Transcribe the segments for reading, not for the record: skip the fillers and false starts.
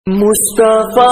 مصطفیٰ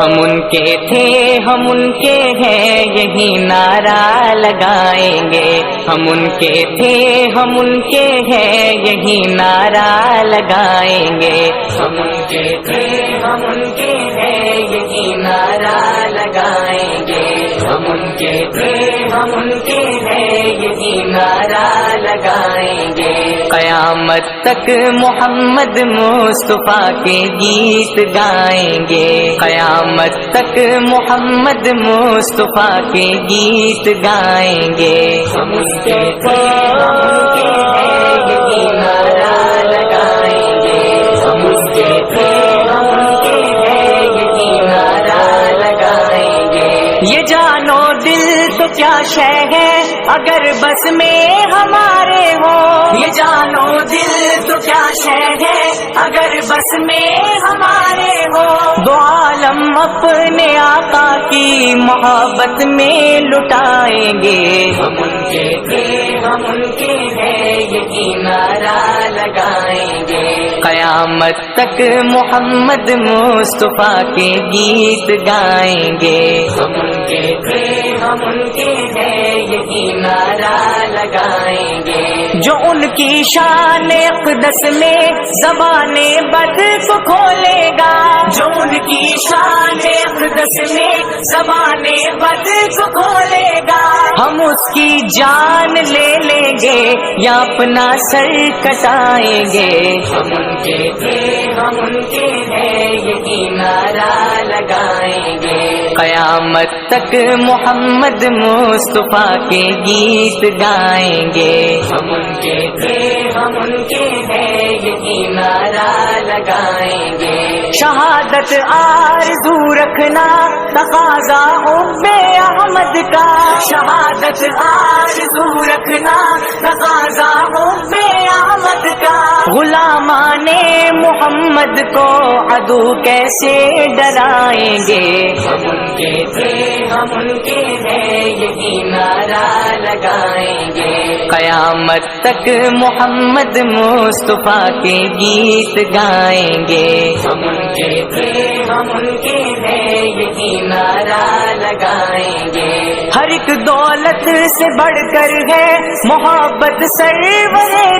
ہم ان کے تھے ہم ان کے ہیں یہی نعرہ لگائیں گے. ہم ان کے تھے ہم ان کے ہیں یہی نعرہ لگائیں گے. ہم ان کے تھے ہم ان کے ہیں یہی نعرہ لگائیں گے. ہم ان کے تھے ہم ان کے ہیں یہی نعرہ لگائیں گے. قیامت تک محمد مصطفیٰ کے گیت گائیں گے. قیامت تک محمد مصطفیٰ کے گیت گائیں گے. ہم ان کے تھے ہم ان کے ہیں یہی نعرہ لگائیں گے. ہم ان کے تھے ہم ان کے ہیں یہی نعرہ لگائیں گے. یہ جانو دل تو کیا شے ہے اگر بس میں ہمارے ہو. یہ جانو دل تو کیا شے ہے اگر بس میں ہمارے ہو. دو عالم اپنے آقا کی محبت میں لٹائیں گے. ہم ان کے تھے ہم ان کے ہیں یہی نعرہ لگائیں گے. قیامت تک محمد مصطفیٰ کے گیت گائیں گے. ہم ان کے تھے ہم ان کے ہیں یہی نعرہ لگائیں گے. جو ان کی شان اقدس میں زبان بد کو کھولے گا. جو ان کی شان اقدس میں زبان بد کو کھولے گا. ہم اس کی جان لے لیں گے یا اپنا سر کٹائیں گے. ہم ان کے تھے ہم ان کے ہیں یہی نعرہ لگائیں گے. قیامت تک محمد مصطفیٰ کے گیت گائیں گے. ہم ان کے تھے ہم ان کے ہیں یہی نعرہ لگائیں گے. شہادت آرزو رکھنا تقاضا حب احمد کا. شہادت آرزو رکھنا تقاضا حب احمد کا. غلامان محمد کو عدو کیسے ڈرائیں گے. ہم ان کے تھے ہم ان کے ہیں یہی نعرہ لگائیں گے. قیامت تک محمد مصطفیٰ کے گیت گائیں گے. ہم ان کے تھے ہم ان کے ہیں یہی نعرہ لگائیں گے. ہر ایک دولت سے بڑھ کر ہے محبت سرور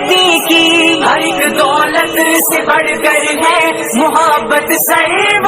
دی کی. ہر ایک دولت سے بڑھ کر ہے محبت سرور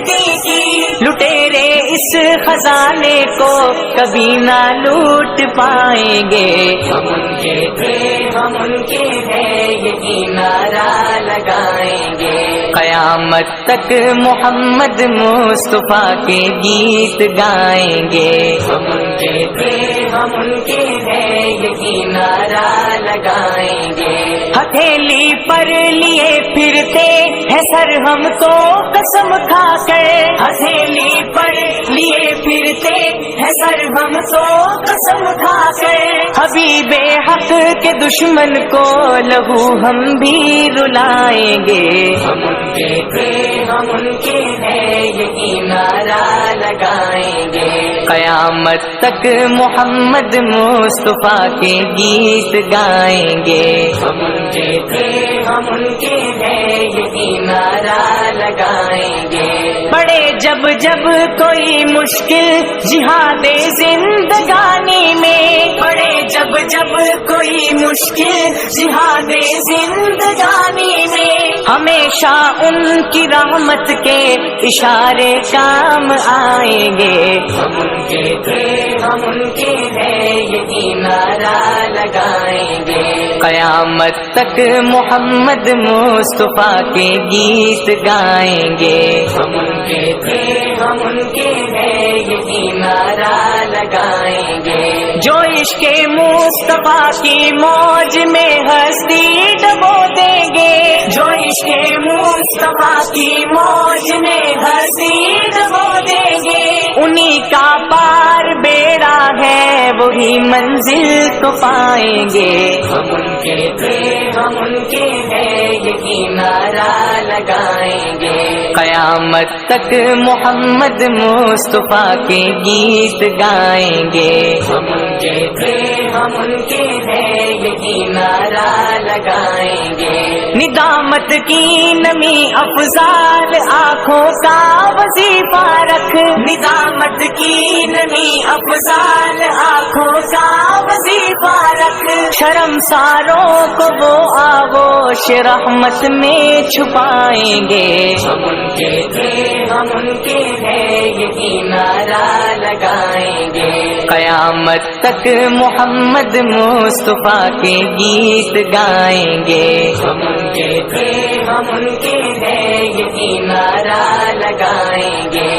دی کی. لٹیرے اس خزانے کو کبھی نہ لوٹ پائیں گے. ہم ان کے تھے ہم ان کے ہیں یہی نعرہ لگائیں گے. قیامت تک محمد مصطفیٰ کے گیت گائیں گے. ہم ان کے تھے ہم ان کے ہیں یہی نعرہ لگائیں گے. ہتھیلی پر لیے پھرتے ہیں سر ہم تو قسم کھا کر. ہتھیلی پر لیے پھرتے ہیں سر ہم تو قسم کھا کر. حبیب حق کے دشمن کو لہو ہم بھی رلائیں گے. ہم ان کے تھے ہم ان کے ہیں یہی نعرہ لگائیں گے. قیامت تک محمد مصطفیٰ کے گیت گائیں گے. ہم ان کے تھے ہم ان کے ہیں یہی نعرہ لگائیں گے. پڑے جب جب کوئی مشکل جہاد زندگانی میں. پڑے جب جب کوئی مشکل جہاد زندگانی میں. ہمیشہ ان کی رحمت کے اشارے کام آئیں گے. ہم ان کے تھے ہم ان کے ہیں یہی نعرہ لگائیں گے. قیامت تک محمد مصطفیٰ کے گیت گائیں گے. ہم ان کے تھے ہم ان کے ہیں یہی نعرہ لگائیں گے. جو عشق مصطفیٰ کی موج میں ہستی ڈبو دیں گے. جو عشق مصطفیٰ کی موج میں ہستی ڈبو دیں گے. انہی کا پار بیڑا ہے وہی بھی منزل کو پائیں گے. ہم ان کے تھے ہم ان کے ہیں یہی نعرہ لگائیں گے. قیامت تک محمد مصطفیٰ کے گیت گائیں گے. ہم ان کے تھے ہم ان کے ہیں یہی نعرہ لگائیں گے. ندامت کی نمی افضال آنکھوں کا وظیفہ رکھ. ندامت کی نمی افضال آنکھوں کا وظیفہ رکھ. شرمساروں کو وہ آغوش رحمت میں چھپائیں گے. ہم ان کے تھے ہم ان کے ہیں یہی نعرہ لگائیں گے. قیامت تک محمد مصطفیٰ کے گیت گائیں گے. ہم ان کے تھے ہم ان کے ہیں یہی نعرہ لگائیں گے.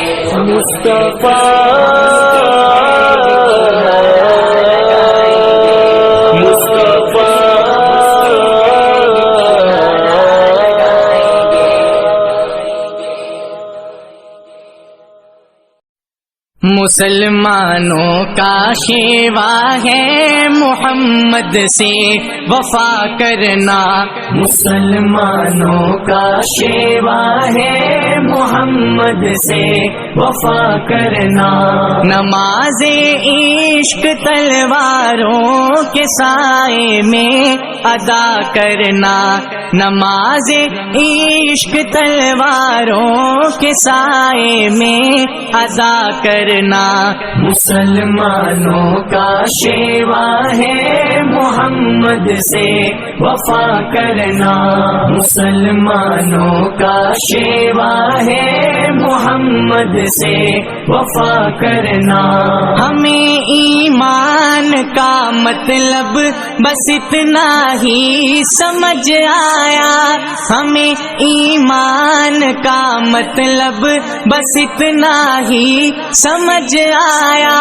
مصطفیٰ مسلمانوں کا شیوا ہے محمد سے وفا کرنا. مسلمانوں کا شیوا ہے محمد سے وفا کرنا. نماز عشق تلواروں کے سائے میں ادا کرنا. نماز عشق تلواروں کے سائے میں ادا کرنا. مسلمانوں کا شیوا ہے محمد سے وفا کرنا. مسلمانوں کا شیوا ہے محمد سے وفا کرنا. ہمیں ایمان کا مطلب بس اتنا ہی سمجھ آیا. ہمیں ایمان کا مطلب بس اتنا ہی سمجھ آیا.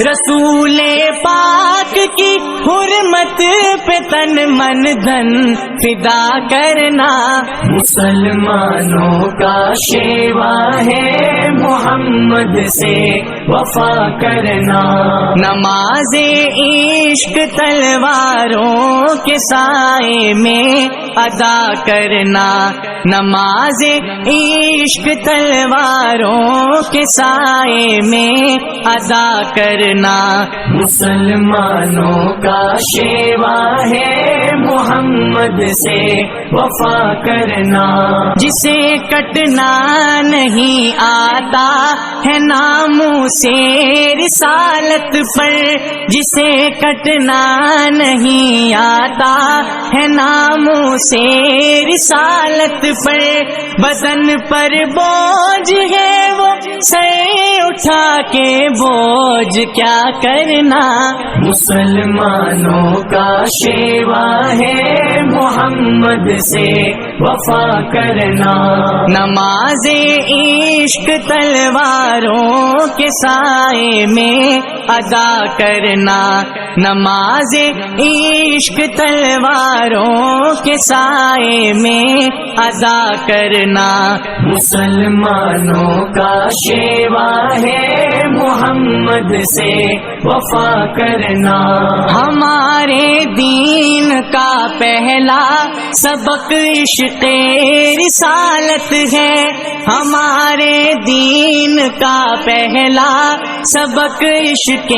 رسول پاک کی حرمت پہ تن من دھن فدا کرنا. مسلمانوں کا شیوا ہے محمد سے وفا کرنا. نماز عشق تلواروں کے سائے میں ادا کرنا. نماز عشق تلواروں کے سائے میں ادا کرنا. مسلمانوں کا شیوا ہے محمد سے وفا کرنا. جسے کٹنا نہیں آتا ہے ناموں سے رسالت پر. جسے کٹنا نہیں آتا ہے ناموں سے رسالت پر. بدن پر بوجھ ہے وہ سر اٹھا کے بوجھ کیا کرنا. مسلمانوں کا شیوا ہے محمد سے وفا کرنا. نماز عشق تلواروں کے سائے میں ادا کرنا. نماز عشق تلواروں کے سائے میں ادا کرنا. مسلمانوں کا شیوا ہے محمد سے وفا کرنا. ہمارے دین کا پہلا سبق عشق رسالت ہے. ہمارے دین کا پہلا سبق عشق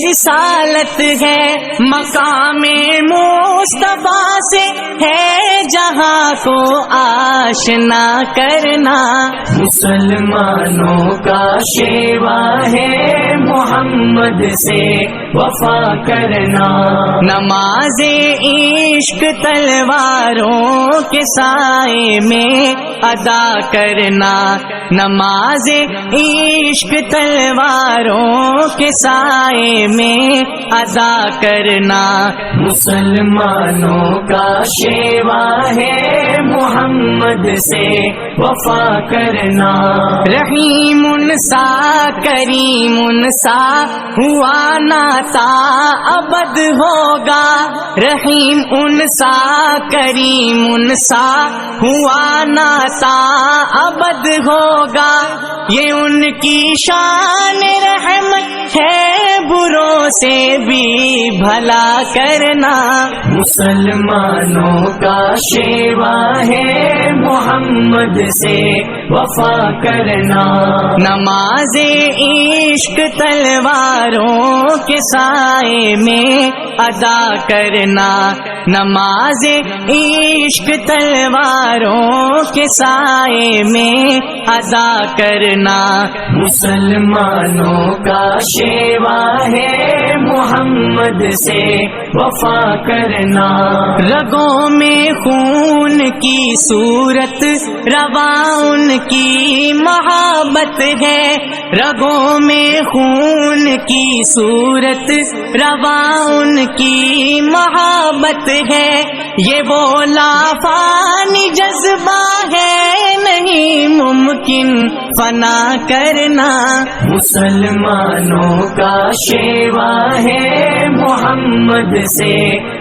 رسالت ہے. مقام مصطفیٰ سے ہے جہاں کو آشنا کرنا. مسلمانوں کا شیوا ہے محمد سے وفا کرنا. نماز عشق تلواروں کے سائے میں ادا کرنا. نماز عشق تلواروں کے سائے میں ادا کرنا. مسلمانوں کا شیوا ہے محمد سے وفا کرنا. رحیم سا کریم سا ہوا ناتا ابد ہوگا. رحیم ان سا کریم سا ہوا ناتا ابد ہوگا. یہ ان کی شان رحمت ہے بروں سے بھی بھلا کرنا، مسلمانوں کا شیوا ہے محمد سے وفا کرنا، نماز عشق تلواروں کے سائے میں ادا کرنا، نماز عشق تلواروں کے سائے میں ادا کرنا، مسلمانوں کا شیوا ہے محمد سے وفا کرنا، رگوں میں خون کی صورت رواں ان کی محبت ہے، رگوں میں خون کی صورت رواں ان کی محبت ہے، یہ وہ لافانی جذبہ ہے نہیں ممکن فنا کرنا، مسلمانوں کا شیوا ہے محمد سے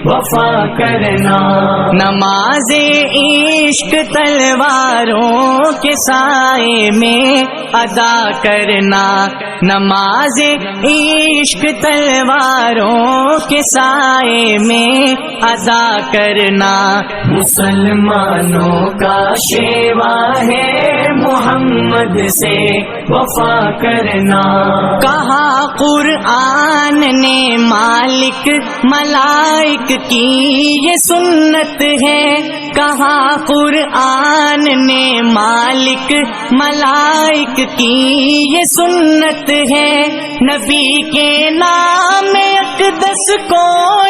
وفا کرنا، نماز عشق تلواروں کے سائے میں ادا کرنا، نماز عشق تلواروں کے سائے میں ادا کرنا، مسلمانوں کا شیوا ہے محمد سے وفا کرنا، کہا قرآن نے مالک ملائک کی یہ سنت ہے، کہا قرآن نے مالک ملائک کی یہ سنت ہے، نبی کے نام اقدس کو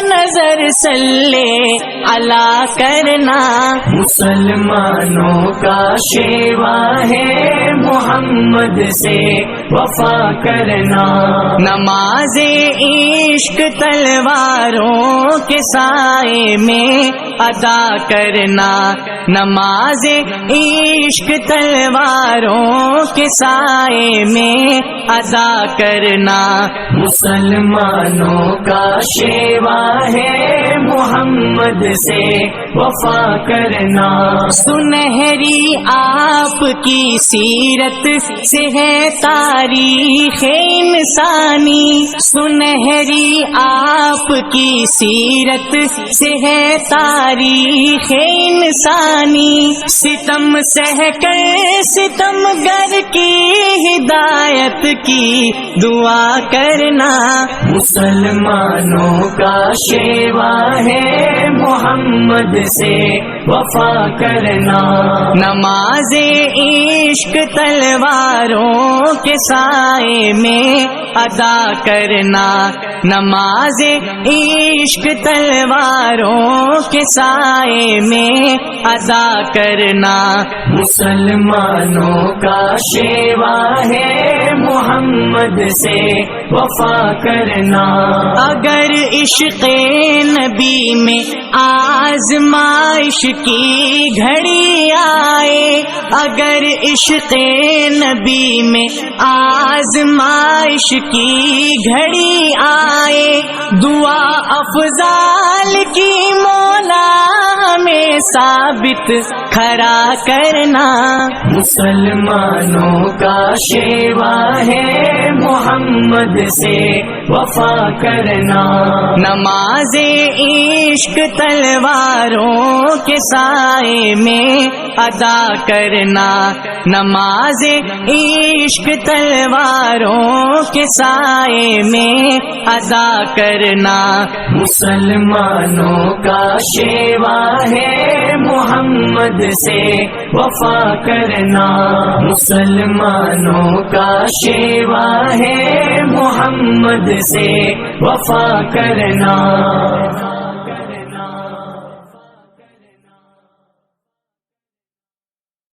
نظر صلی علی کرنا، مسلمانوں کا شیوا ہے محمد سے وفا کرنا، نماز عشق تلواروں کے سائے میں ادا کرنا، نماز عشق تلواروں کے سائے میں ادا کرنا، مسلمانوں کا شیوا ہے محمد سے وفا کرنا، سنہری آپ کی سیرت سے ہے تاریخ انسانی، سنہری آپ کی سیرت سے ہے تاریخ انسانی، ستم سہ کر ستم گر کی ہدایت کی دعا کرنا، مسلمانوں کا شیوا ہے محمد سے وفا کرنا، نماز عشق تلواروں کے سائے میں ادا کرنا، نماز عشق تلواروں کے سائے میں ادا کرنا، مسلمانوں کا شیوا ہے محمد سے وفا کرنا، اگر عشق نبی میں آزمائش کی گھڑی آئے، اگر عشق نبی میں آزمائش کی گھڑی آئے، دعا افضال کی مولا ہمیں ثابت کھڑا کرنا، مسلمانوں کا شیوا ہے محمد سے وفا کرنا، نماز عشق تلواروں کے سائے میں ادا کرنا، نماز عشق تلواروں کے سائے میں ادا کرنا، مسلمانوں کا شیوا ہے محمد سے وفا کرنا، مسلمانوں کا شیوا ہے محمد سے وفا کرنا،